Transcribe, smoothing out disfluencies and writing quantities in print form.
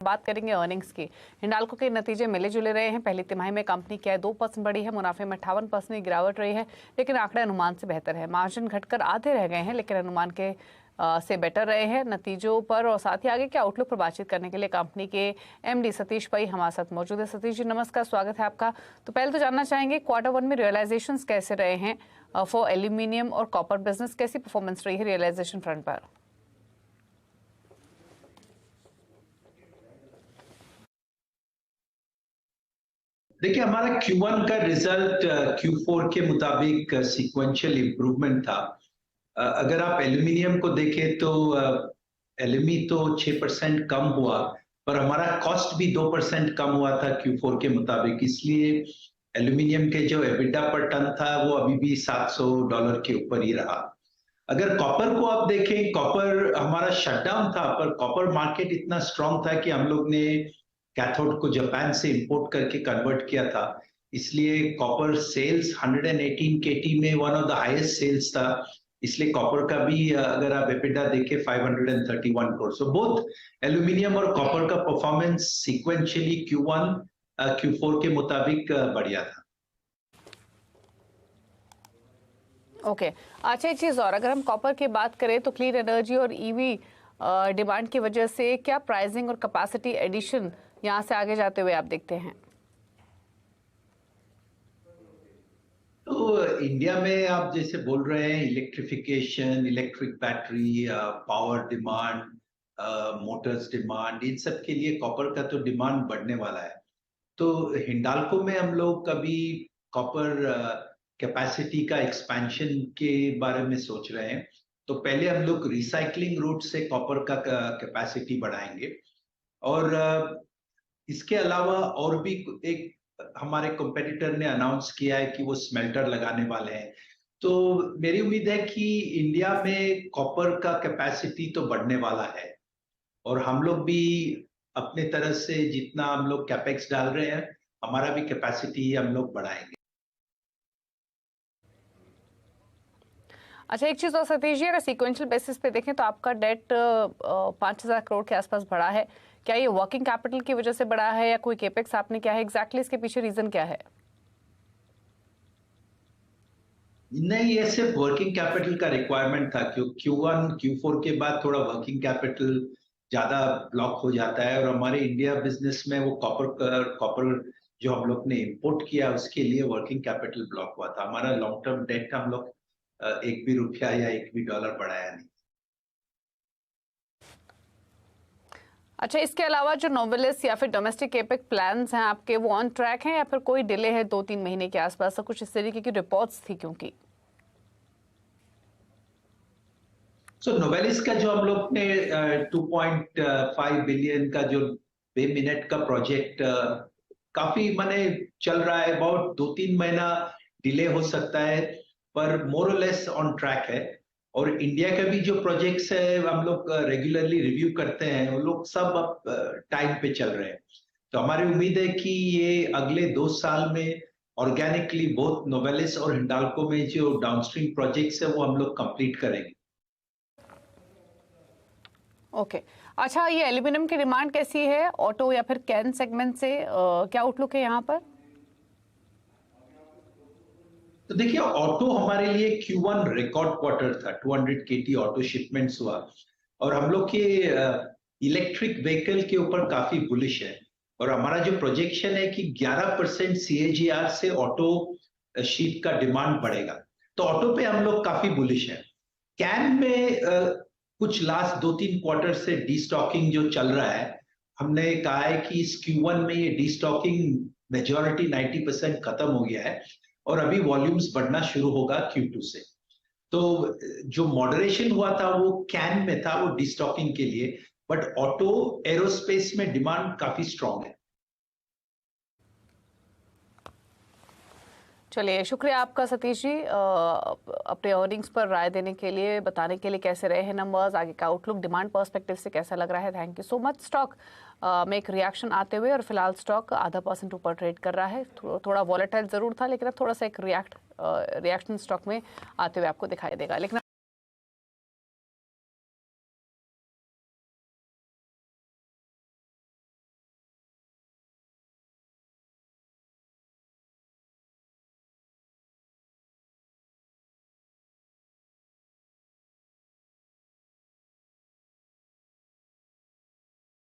बात करेंगे अर्निंग्स की। हिंडाल्को के नतीजे मिले जुले रहे हैं। पहली तिमाही में कंपनी की आय 2% बढ़ी है, मुनाफे में 58% की गिरावट रही है, लेकिन आंकड़े अनुमान से बेहतर है। मार्जिन घटकर आधे रह गए हैं, लेकिन अनुमान के से बेटर रहे हैं। नतीजों पर और साथ ही आगे के आउटलुक पर बातचीत करने के लिए कंपनी के एमडी सतीश पई हमारे साथ मौजूद है। सतीश जी नमस्कार, स्वागत है आपका। तो पहले तो जानना चाहेंगे Q1 में रियलाइजेशंस कैसे रहे हैं फॉर एल्यूमिनियम और कॉपर बिजनेस, कैसी परफॉर्मेंस रही है रियलाइजेशन फ्रंट पर? देखिए, हमारा Q1 का रिजल्ट Q4 के मुताबिक सीक्वेंशियल इम्प्रूवमेंट था। अगर आप एल्यूमिनियम को देखें तो एलएमई तो 6% कम हुआ, पर हमारा कॉस्ट भी 2% कम हुआ था Q4 के मुताबिक। इसलिए एल्यूमिनियम के जो एबिटा पर टन था वो अभी भी $700 के ऊपर ही रहा। अगर कॉपर को आप देखें, कॉपर हमारा शटडाउन था, पर कॉपर मार्केट इतना स्ट्रांग था कि हम लोग ने कैथोड को जापान से इंपोर्ट करके कन्वर्ट किया था। इसलिए कॉपर सेल्स 118 केटी में one of the highest sales था। इसलिए कॉपर का भी अगर आप एबिटा देखें 531 करोड़। सो बोथ एल्यूमिनियम और कॉपर का परफॉर्मेंस सीक्वेंशियली Q1 Q4 के मुताबिक बढ़िया था। ओके अच्छा, एक चीज और, अगर हम कॉपर की बात करें तो क्लीन एनर्जी और ईवी डिमांड की वजह से क्या प्राइसिंग और कैपेसिटी एडिशन यहाँ से आगे जाते हुए आप देखते हैं? तो इंडिया में आप जैसे बोल रहे हैं, electrification, electric battery, power demand, motors demand, इन सब के लिए कॉपर का तो डिमांड बढ़ने वाला है। तो हिंडाल्को में हम लोग कभी कॉपर कैपेसिटी का एक्सपेंशन के बारे में सोच रहे हैं। तो पहले हम लोग रिसाइकलिंग रूट से कॉपर का कैपेसिटी बढ़ाएंगे, और इसके अलावा और भी एक हमारे कंपेटिटर ने अनाउंस किया है कि वो स्मेल्टर लगाने वाले हैं। तो मेरी उम्मीद है कि इंडिया में कॉपर का कैपेसिटी तो बढ़ने वाला है, और हम लोग भी अपने तरफ से जितना हम लोग कैपेक्स डाल रहे हैं, हमारा भी कैपेसिटी हम लोग बढ़ाएंगे। अच्छा, एक चीज और सतीश जी, अगर सीक्वेंशियल बेसिस पे देखें तो आपका डेट 5,000 करोड़ के आसपास बढ़ा है। क्या ये वर्किंग कैपिटल की वजह से बढ़ा है या कोई केपेक्स आपने क्या है एग्जैक्टली, इसके पीछे रीजन क्या है? नहीं, ये सिर्फ वर्किंग कैपिटल का रिक्वायरमेंट था, क्योंकि Q1 Q4 के बाद थोड़ा वर्किंग कैपिटल ज्यादा ब्लॉक हो जाता है, और हमारे इंडिया बिजनेस में वो कॉपर जो हम लोग ने इंपोर्ट किया उसके लिए वर्किंग कैपिटल ब्लॉक हुआ था। हमारा लॉन्ग टर्म डेट हम लोग एक भी रुपया या एक भी डॉलर बढ़ाया नहीं। अच्छा, इसके अलावा जो नोवेलिस या फिर डोमेस्टिक केपेक्स प्लान्स हैं आपके, वो ऑन ट्रैक हैं या फिर कोई डिले है 2-3 महीने के आसपास? तो कुछ इस तरीके की रिपोर्ट्स थी क्योंकि नोवेलिस का जो हम लोग ने 2.5 बिलियन का जो बे मिनट का प्रोजेक्ट काफी माने चल रहा है। अबाउट 2-3 महीना डिले हो सकता है, पर मोर और लेस ऑन ट्रैक है। और इंडिया का भी जो प्रोजेक्ट्स है हम लोग रेगुलरली रिव्यू करते हैं, वो लोग सब अब टाइम पे चल रहे हैं। तो हमारी उम्मीद है कि ये अगले 2 साल में ऑर्गेनिकली बोथ नोवेलिस और हिंडाल्को में जो डाउनस्ट्रीम प्रोजेक्ट्स है वो हम लोग कंप्लीट करेंगे। ओके अच्छा, ये एल्यूमिनियम की डिमांड कैसी है ऑटो या फिर कैन सेगमेंट से, क्या आउटलुक है यहाँ पर? तो देखिए, ऑटो हमारे लिए Q1 रिकॉर्ड क्वार्टर था। 200 केटी ऑटो शिपमेंट्स हुआ, और हम लोग के इलेक्ट्रिक व्हीकल के ऊपर काफी बुलिश है। और हमारा जो प्रोजेक्शन है कि 11% CAGR से ऑटो शीट का डिमांड बढ़ेगा। तो ऑटो पे हम लोग काफी बुलिश है। कैन में कुछ लास्ट 2-3 क्वार्टर से डीस्टॉकिंग जो चल रहा है, हमने कहा है कि इस Q1 में ये डीस्टॉकिंग मेजॉरिटी 90% खत्म हो गया है, और अभी वॉल्यूम्स बढ़ना शुरू होगा Q2 से। तो जो मॉडरेशन हुआ था वो कैन में था, वो डिस्टॉकिंग के लिए, बट ऑटो एरोस्पेस में डिमांड काफी स्ट्रांग है। चलिए, शुक्रिया आपका सतीश जी, अपने अर्निंग्स पर राय देने के लिए, बताने के लिए कैसे रहे हैं नंबर्स, आगे का आउटलुक डिमांड पर्सपेक्टिव से कैसा लग रहा है। Thank you so much. Stock में एक रिएक्शन आते हुए, और फिलहाल स्टॉक 0.5% ऊपर ट्रेड कर रहा है। थोड़ा वॉलेटाइल जरूर था, लेकिन अब थोड़ा सा एक रिएक्शन स्टॉक में आते हुए आपको दिखाई देगा। लेकिन